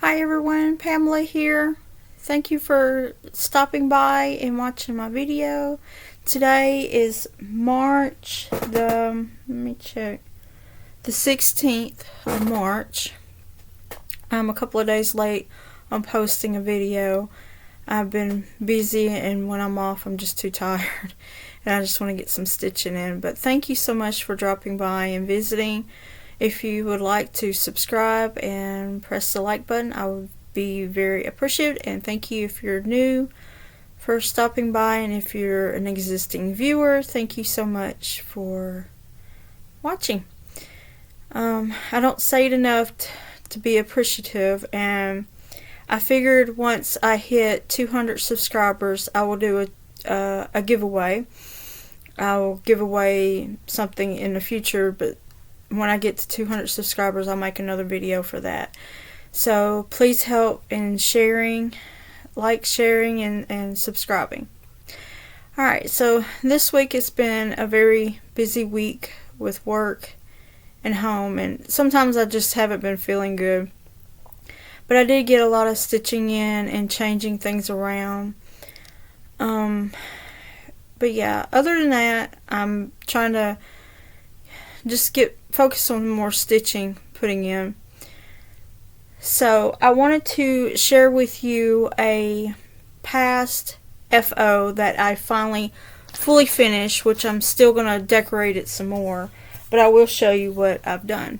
Hi everyone, Pamela here. Thank you for stopping by and watching my video. Today is March the 16th of March. I'm a couple of days late on posting a video. I've been busy, and when I'm off I'm just too tired and I just want to get some stitching in. But thank you so much for dropping by and visiting. If you would like to subscribe and press the like button, I would be very appreciative. And thank you if you're new for stopping by, and if you're an existing viewer, thank you so much for watching. I don't say it enough to be appreciative, and I figured once I hit 200 subscribers I will do a giveaway. I will give away something in the future, but when I get to 200 subscribers I'll make another video for that. So please help in sharing, sharing, and subscribing. Alright, so this week it's been a very busy week with work and home, and sometimes I just haven't been feeling good. But I did get a lot of stitching in and changing things around. But yeah, other than that, I'm trying to just get focused on more stitching putting in. So I wanted to share with you a past FO that I finally fully finished, which I'm still going to decorate it some more, but I will show you what I've done.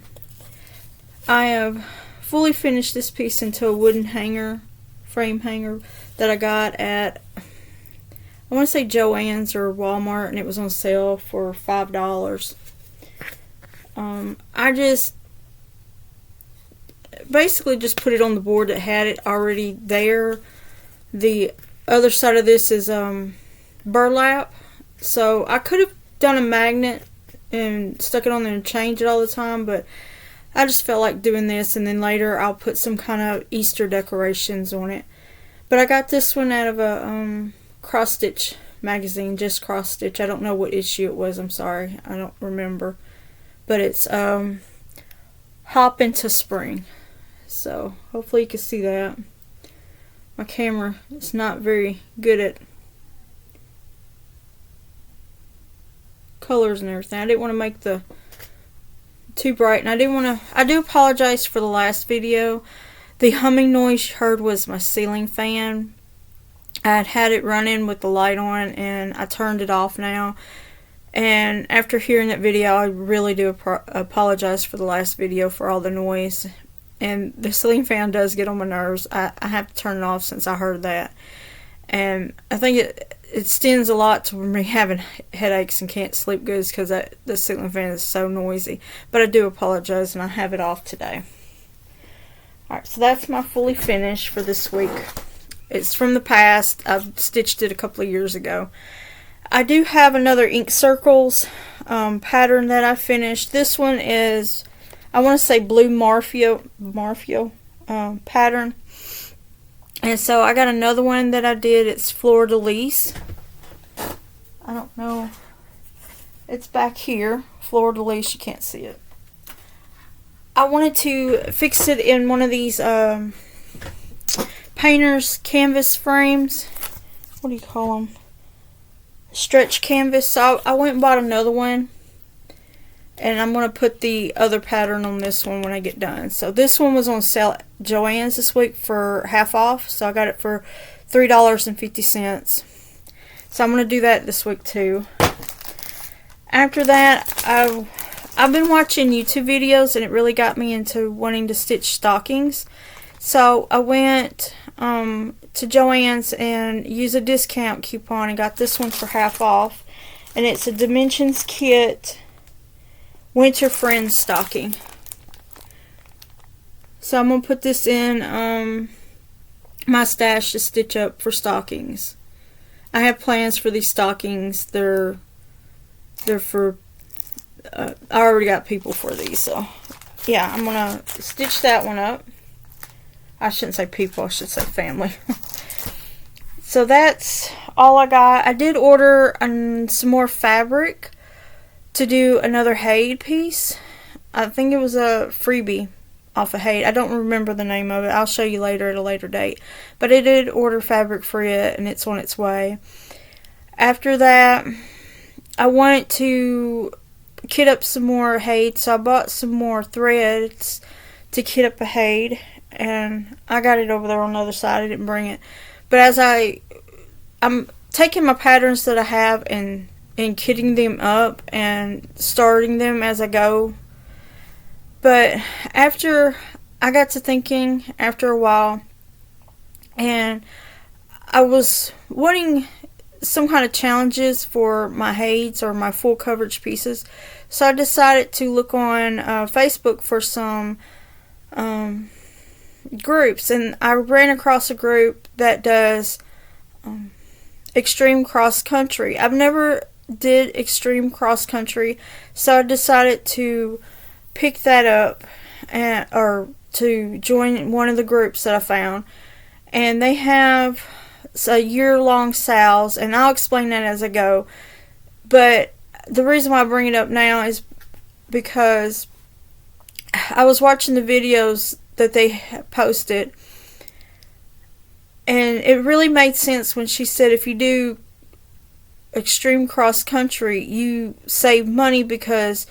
I have fully finished this piece into a wooden hanger, frame hanger, that I got at, I want to say Joann's or Walmart, and it was on sale for $5. I just basically just put it on the board that had it already there. The other side of this is burlap, so I could have done a magnet and stuck it on there and changed it all the time, but I just felt like doing this, and then later I'll put some kind of Easter decorations on it. But I got this one out of a cross stitch magazine, just cross stitch. I don't know what issue it was, I'm sorry, I don't remember. But it's Hop into Spring. So hopefully you can see that. My camera is not very good at colors and everything. I didn't want to make the too bright, and I didn't want to. I do apologize for the last video. The humming noise you heard was my ceiling fan. I had it running with the light on, and I turned it off now. And after hearing that video, I really do apologize for the last video for all the noise. And the ceiling fan does get on my nerves. I have to turn it off since I heard that. And I think it stings a lot to me having headaches and can't sleep good, because the ceiling fan is so noisy. But I do apologize, and I have it off today. Alright, so that's my fully finished for this week. It's from the past. I've stitched it a couple of years ago. I do have another ink circles pattern that I finished. This one is, I want to say, blue Marfio pattern. And so I got another one that I did. It's Fleur de Lis. I don't know. It's back here. Fleur de Lis. You can't see it. I wanted to fix it in one of these painter's canvas frames. What do you call them? Stretch canvas. So I went and bought another one, and I'm going to put the other pattern on this one when I get done. So this one was on sale at Joann's this week for half off, so I got it for $3.50. So I'm going to do that this week too. After that, I've been watching YouTube videos, and it really got me into wanting to stitch stockings. So I went to Joann's and used a discount coupon and got this one for half off. And it's a Dimensions Kit Winter Friends stocking. So I'm going to put this in my stash to stitch up for stockings. I have plans for these stockings. They're for I already got people for these, so yeah, I'm going to stitch that one up. I shouldn't say people, I should say family. So that's all I got. I did order some more fabric to do another Haid piece. I think it was a freebie off a Hade. I don't remember the name of it. I'll show you later at a later date. But I did order fabric for it, and it's on its way. After that, I wanted to kit up some more Hade, so I bought some more threads to kit up a Hade, and I got it over there on the other side. I didn't bring it. But as I'm taking my patterns that I have and kitting them up and starting them as I go. But after I got to thinking after a while, and I was wanting some kind of challenges for my Hades or my full coverage pieces, so I decided to look on Facebook for some groups, and I ran across a group that does extreme cross country. I've never did extreme cross country, so I decided to pick that up or to join one of the groups that I found, and they have a year-long sales, and I'll explain that as I go. But the reason why I bring it up now is because I was watching the videos that they posted, and it really made sense when she said if you do extreme cross country, you save money because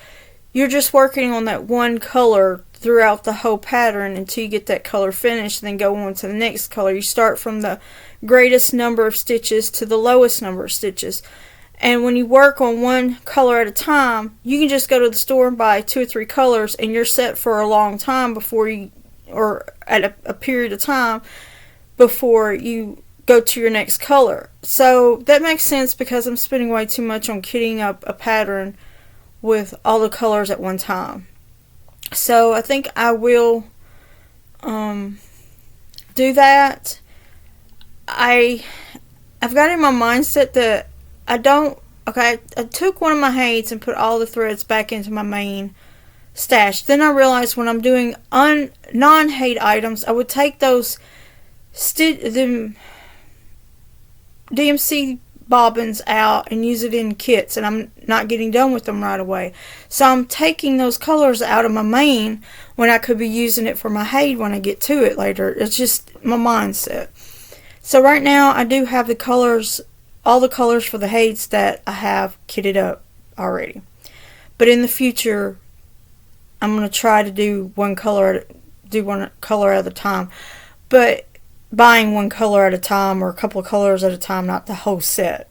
you're just working on that one color throughout the whole pattern until you get that color finished, and then go on to the next color. You start from the greatest number of stitches to the lowest number of stitches. And when you work on one color at a time, you can just go to the store and buy 2 or 3 colors, and you're set for a long time before you, or at a period of time before you go to your next color. So that makes sense because I'm spending way too much on kitting up a pattern with all the colors at one time. So I think I will do that. I've got in my mindset that I took one of my Hades and put all the threads back into my main stash. Then I realized when I'm doing non-Hade items, I would take those DMC bobbins out and use it in kits, and I'm not getting done with them right away. So I'm taking those colors out of my main when I could be using it for my Hade when I get to it later. It's just my mindset. So right now I do have the colors, all the colors for the Hades that I have kitted up already. But in the future, I'm going to try to do one color at a time. But buying one color at a time or a couple of colors at a time, not the whole set.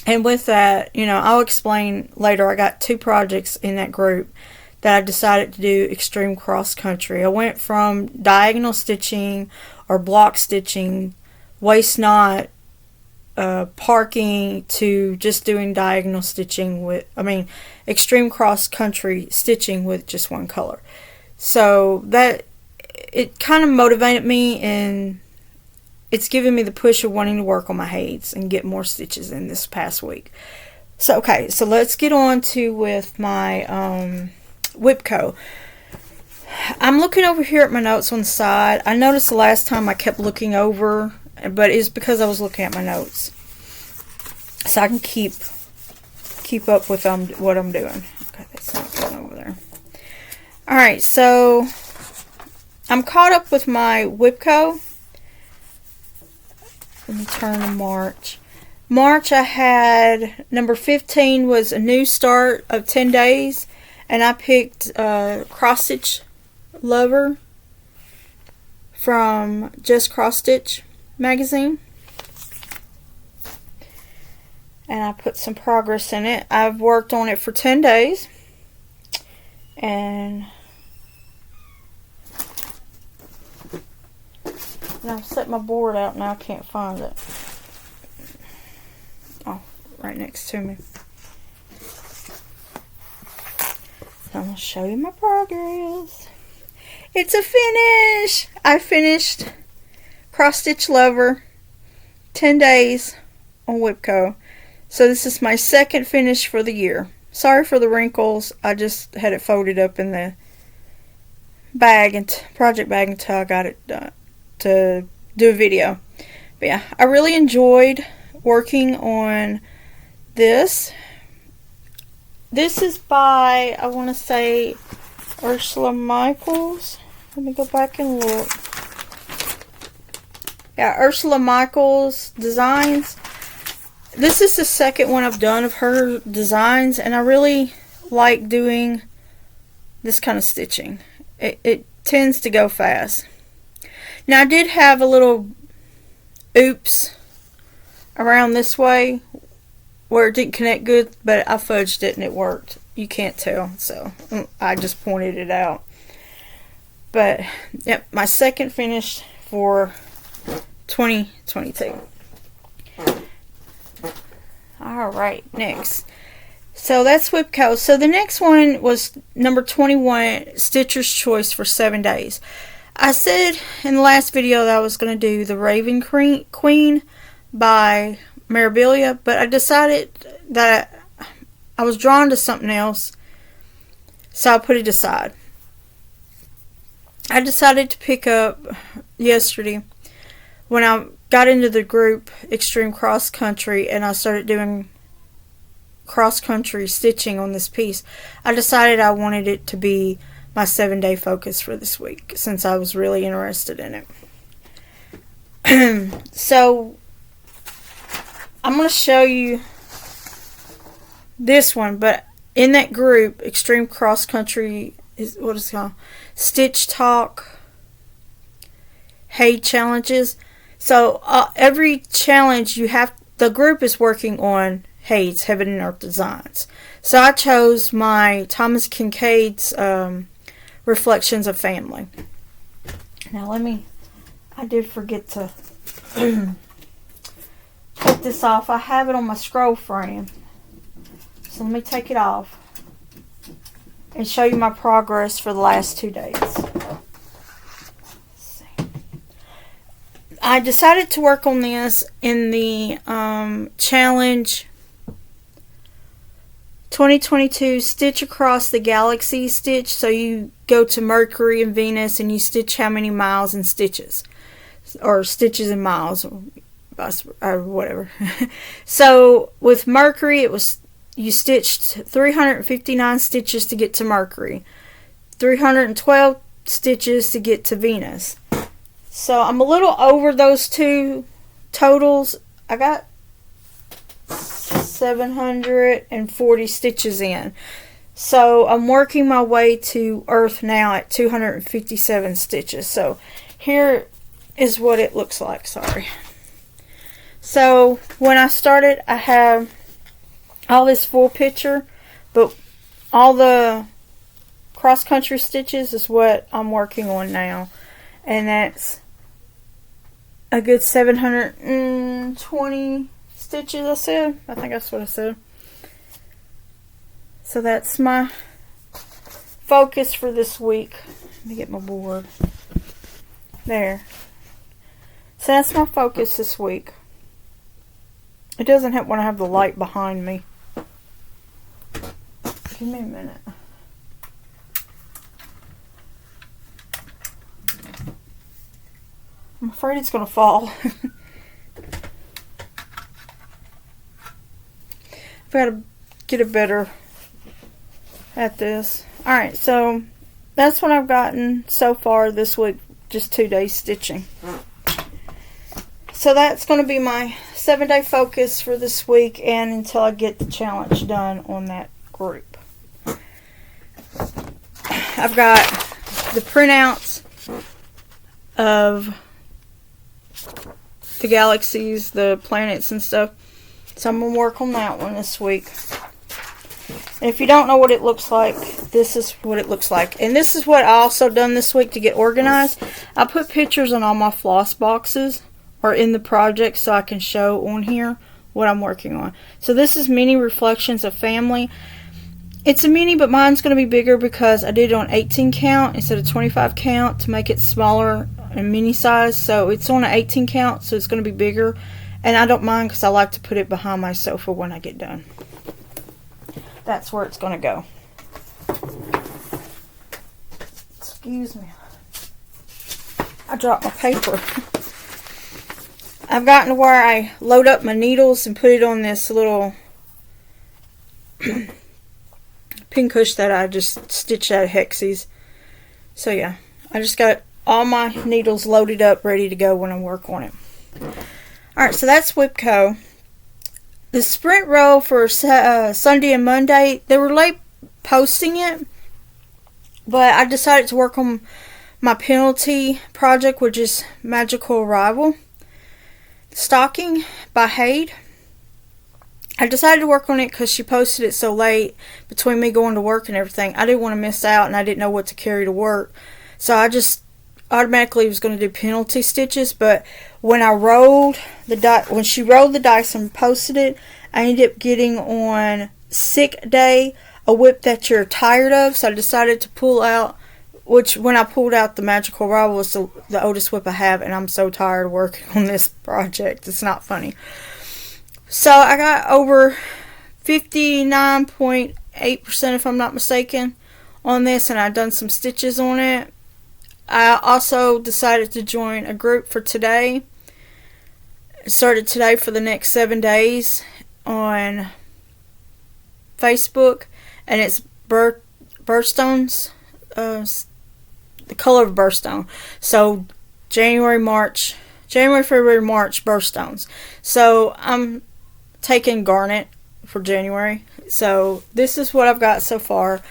And with that, I'll explain later. I got 2 projects in that group that I decided to do extreme cross country. I went from diagonal stitching or block stitching, waist knot, parking, to just doing diagonal stitching extreme cross country stitching with just one color. So that it kind of motivated me, and it's given me the push of wanting to work on my Hades and get more stitches in this past week. So okay, so let's get on to with my wipgo. I'm looking over here at my notes on the side. I noticed the last time I kept looking over, but it's because I was looking at my notes, so I can keep up with what I'm doing. Okay, that's not going over there. Alright, so I'm caught up with my wipgo. Let me turn to March. March, I had number 15 was a new start of 10 days, and I picked Cross Stitch Lover from Just Cross Stitch magazine, and I put some progress in it. I've worked on it for 10 days, and I've set my board out now. I can't find it. Oh, right next to me. So I'm going to show you my progress. It's a finish! I finished Cross Stitch Lover 10 days on wipgo. So this is my second finish for the year. Sorry for the wrinkles. I just had it folded up in the bag and project bag until I got it done to do a video. But yeah, I really enjoyed working on this. This is by, I want to say, Ursula Michaels. Let me go back and look. Yeah, Ursula Michaels Designs. This is the second one I've done of her designs, and I really like doing this kind of stitching. It tends to go fast. Now, I did have a little oops around this way where it didn't connect good, but I fudged it and it worked. You can't tell, so I just pointed it out. But, yep, my second finish for 2022. Alright, next. So that's wipgo. So the next one was number 21, Stitcher's Choice for 7 days. I said in the last video that I was going to do the Raven Queen by Mirabilia, but I decided that I was drawn to something else, so I put it aside. I decided to pick up yesterday when I got into the group Extreme Cross Country and I started doing cross country stitching on this piece. I decided I wanted it to be my 7-day focus for this week since I was really interested in it. So I'm going to show you this one, but in that group Extreme Cross Country is what it's called, Stitch Talk Hay Challenges. So every challenge you have, the group is working on Hayes, Heaven and Earth Designs. So I chose my Thomas Kincaid's Reflections of Family. Now I did forget to take this off. I have it on my scroll frame. So let me take it off and show you my progress for the last 2 days. I decided to work on this in the challenge 2022 Stitch Across the Galaxy stitch. So you go to Mercury and Venus and you stitch how many miles in stitches, or stitches in miles, or whatever. So with Mercury, it was, you stitched 359 stitches to get to Mercury, 312 stitches to get to Venus. So I'm a little over those two totals. I got 740 stitches in. So I'm working my way to Earth now at 257 stitches. So here is what it looks like. Sorry. So when I started, I have all this full picture, but all the cross-country stitches is what I'm working on now. And that's a good 720 stitches, I said. I think that's what I said. So that's my focus for this week. Let me get my board. There. So that's my focus this week. It doesn't help when I have the light behind me. Give me a minute. I'm afraid it's going to fall. I've got to get it better at this. Alright, so that's what I've gotten so far this week. Just 2 days stitching. So that's going to be my 7-day focus for this week and until I get the challenge done on that group. I've got the printouts of the galaxies, the planets and stuff. So I'm going to work on that one this week. And if you don't know what it looks like, this is what it looks like. And this is what I also done this week to get organized. I put pictures on all my floss boxes or in the project so I can show on here what I'm working on. So this is Mini Reflections of Family. It's a mini, but mine's going to be bigger because I did it on 18 count instead of 25 count to make it smaller and mini size. So it's on an 18 count, so it's going to be bigger. And I don't mind because I like to put it behind my sofa when I get done. That's where it's going to go. Excuse me. I dropped my paper. I've gotten to where I load up my needles and put it on this little pincush that I just stitched out of Hexie's. So yeah, I just got all my needles loaded up, ready to go when I work on it. Alright, so that's wipgo. The sprint row for Sunday and Monday, they were late posting it, but I decided to work on my penalty project, which is Magical Arrival stocking by Hade. I decided to work on it because she posted it so late between me going to work and everything. I didn't want to miss out, and I didn't know what to carry to work, so I just automatically was going to do penalty stitches. But when I rolled the when she rolled the dice and posted it, I ended up getting on sick day a whip that you're tired of. So I decided to pull out, which when I pulled out the Magical Arrival was the oldest whip I have, and I'm so tired of working on this project. It's not funny. So I got over 59.8%, if I'm not mistaken, on this, and I've done some stitches on it. I also decided to join a group for today. It started today for the next 7 days on Facebook, and it's birthstones, the color of birthstone. So January, February, March birthstones. So I'm taking garnet for January. So this is what I've got so far.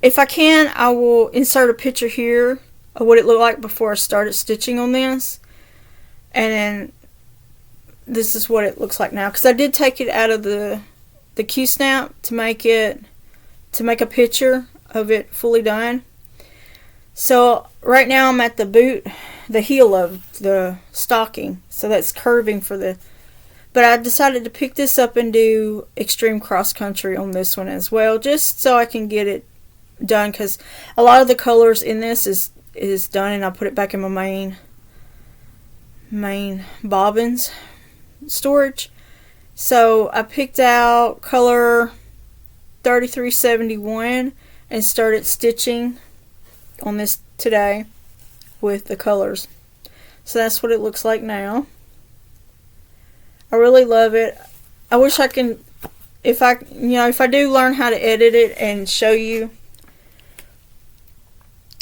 If I can, I will insert a picture here of what it looked like before I started stitching on this. And then this is what it looks like now. Because I did take it out of the Q-snap to make a picture of it fully done. So right now I'm at the heel of the stocking. So that's curving for the... But I decided to pick this up and do extreme cross country on this one as well, just so I can get it done, because a lot of the colors in this is done, and I put it back in my main bobbins storage. So I picked out color 3371 and started stitching on this today with the colors. So that's what it looks like now. I really love it. I wish I can, if I do learn how to edit it and show you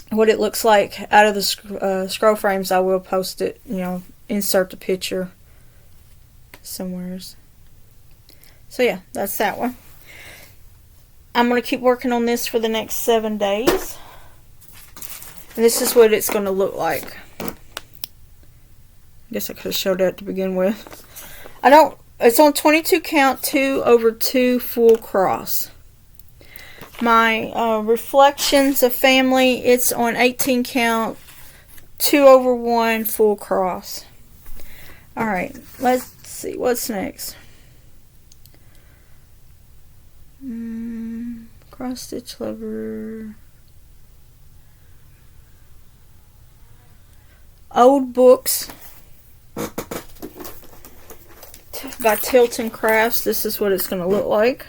what it looks like out of the scroll frames, I will post it, insert the picture somewhere. So yeah, that's that one. I'm going to keep working on this for the next 7 days. And this is what it's going to look like. I guess I could have showed that to begin with. It's on 22 count, 2 over 2 full cross. My Reflections of Family, it's on 18 count, 2 over 1 full cross. Alright, let's see, what's next? Cross Stitch Lover. Old Books by Tilton Crafts. This is what it's going to look like.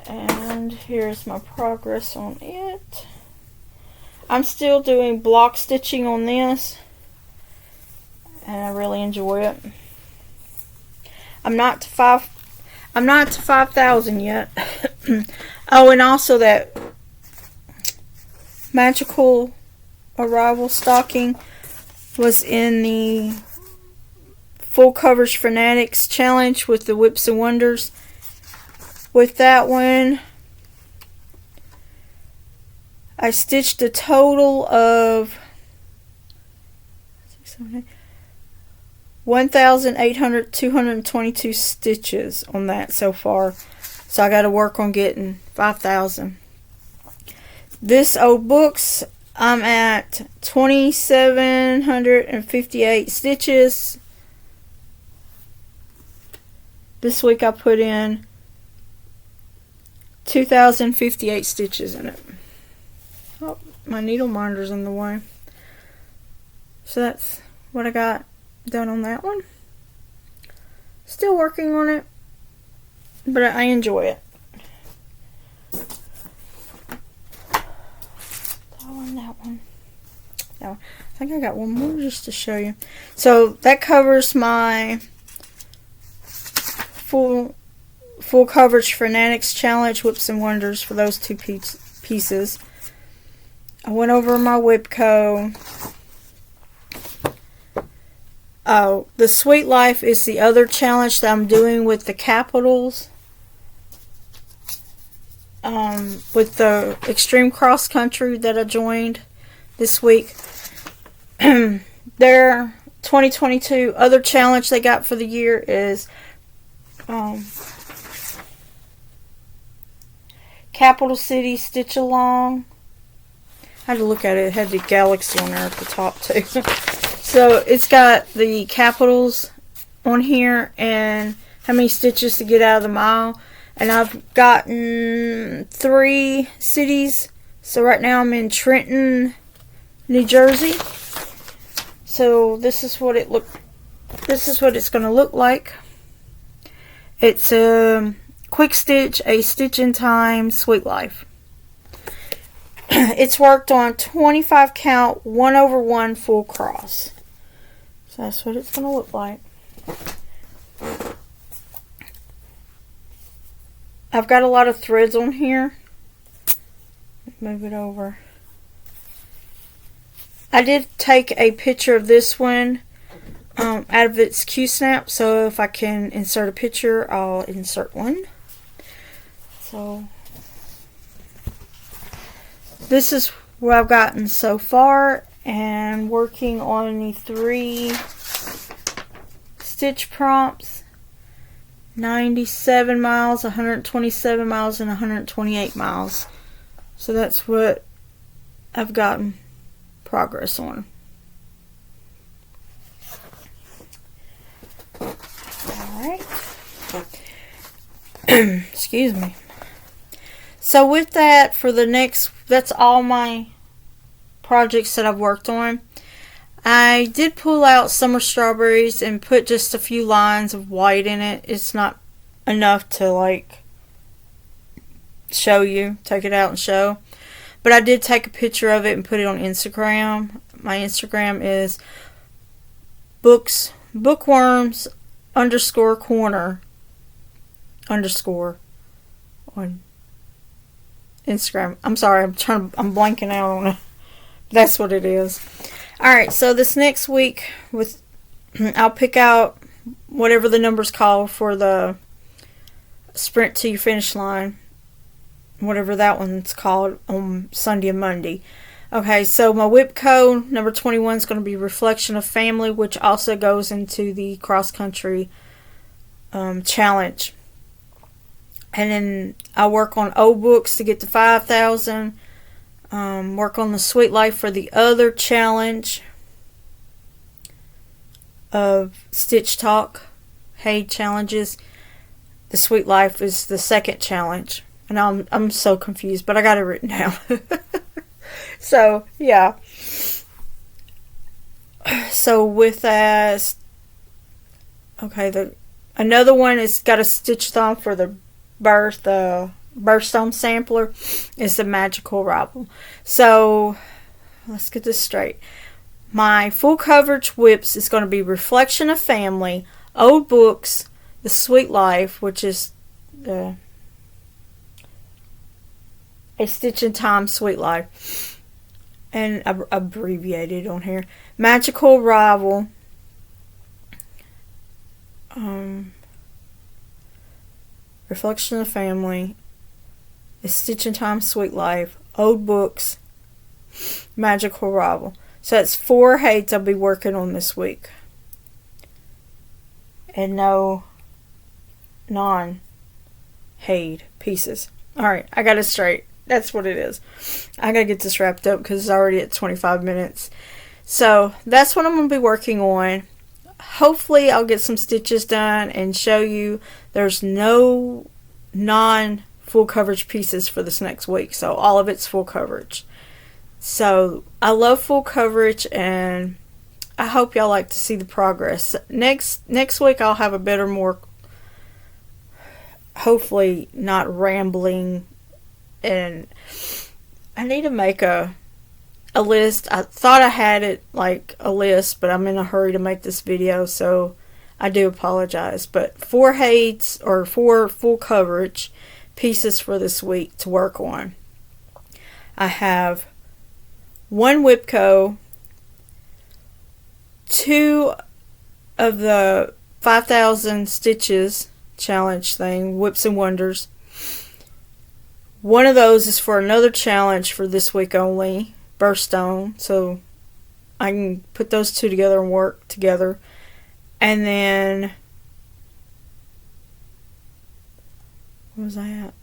And here's my progress on it. I'm still doing block stitching on this, and I really enjoy it. I'm not to 5,000 yet. Oh, and also that Magical Arrival stocking was in the Full Coverage Fanatics challenge with the Whips and Wonders. With that one, I stitched a total of 1,222 stitches on that so far. So I got to work on getting 5,000. This Old Books, I'm at 2,758 stitches. This week I put in 2,058 stitches in it. Oh, my needle minder's in the way. So that's what I got done on that one. Still working on it, but I enjoy it. That one. No, I think I got one more just to show you. So that covers my full Full Coverage Fanatics Challenge, Whips and Wonders for those two pieces. I went over my wipgo. Oh, the Sweet Life is the other challenge that I'm doing with the capitals. With the Extreme Cross Country that I joined this week. Their 2022 other challenge they got for the year is Capital City Stitch Along. I had to look at it. It had the galaxy on there at the top too. So it's got the capitals on here and how many stitches to get out of the mile. And I've gotten 3 cities. So right now I'm in Trenton, New Jersey. So this is what it's going to look like. It's a quick stitch, a stitch in time, Sweet Life. It's worked on 25 count, 1/1 full cross. So that's what it's going to look like. I've got a lot of threads on here. Move it over. I did take a picture of this one out of its Q-snap, so if I can insert a picture, I'll insert one. So this is what I've gotten so far, and working on the 3 stitch prompts. 97 miles, 127 miles, and 128 miles. So that's what I've gotten progress on. Alright. Excuse me. So with that, for the next, that's all my projects that I've worked on. I did pull out Summer Strawberries and put just a few lines of white in it. It's not enough to like show you, take it out and show. But I did take a picture of it and put it on Instagram. My Instagram is bookworms _ corner _ on Instagram. I'm sorry, I'm blanking out on it. That's what it is. Alright, so this next week I'll pick out whatever the numbers call for the sprint to your finish line. Whatever that one's called on Sunday and Monday. Okay, so my wipgo number 21 is going to be Reflection of Family, which also goes into the cross country challenge. And then I'll work on old books to get to 5,000. Work on the Sweet Life for the other challenge of Stitch Talk Hey challenges. The Sweet Life is the second challenge, and I'm so confused, but I got it written down. So yeah. So with that, okay, another one is got a stitch-a-thon for the Birthstone sampler is the Magical Rival. So let's get this straight. My full coverage whips is going to be Reflection of Family, Old Books, the Sweet Life, which is a Stitch in Time Sweet Life, and abbreviated on here, Magical Rival, Reflection of Family, A Stitch in Time Sweet Life, Old Books, Magical Rival. So that's 4 heights I'll be working on this week. And no non-hayed pieces. Alright, I got it straight. That's what it is. I gotta get this wrapped up because it's already at 25 minutes. So that's what I'm going to be working on. Hopefully I'll get some stitches done and show you there's no non-full coverage pieces for this next week. So all of it's full coverage. So I love full coverage, and I hope y'all like to see the progress. Next week I'll have a better, more, hopefully not rambling, and I need to make a list. I thought I had it like a list, but I'm in a hurry to make this video, so I do apologize. But 4 heights or 4 full coverage pieces for this week to work on. I have 1 wipgo, 2 of the 5,000 stitches challenge thing, Whips and Wonders. 1 of those is for another challenge for this week only, Birthstone, so I can put those 2 together and work together. And then, what was I at?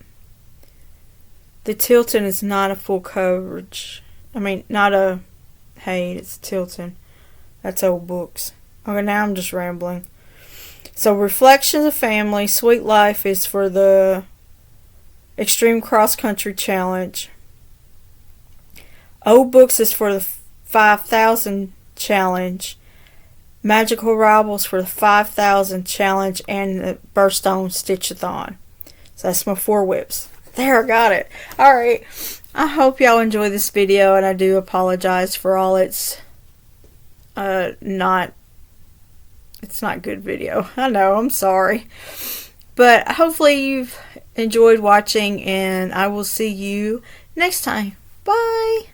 The Tilton is not a full coverage. I mean, not a height, it's Tilton. That's old books. Okay, now I'm just rambling. So Reflections of Family, Sweet Life is for the Extreme Cross Country Challenge. Old Books is for the 5,000 challenge. Magical Rivals for the 5,000 challenge and the Birthstone Stitchathon. So that's my 4 whips. There, I got it. Alright, I hope y'all enjoy this video, and I do apologize for all its not good video. I know, I'm sorry. But hopefully you've enjoyed watching, and I will see you next time. Bye!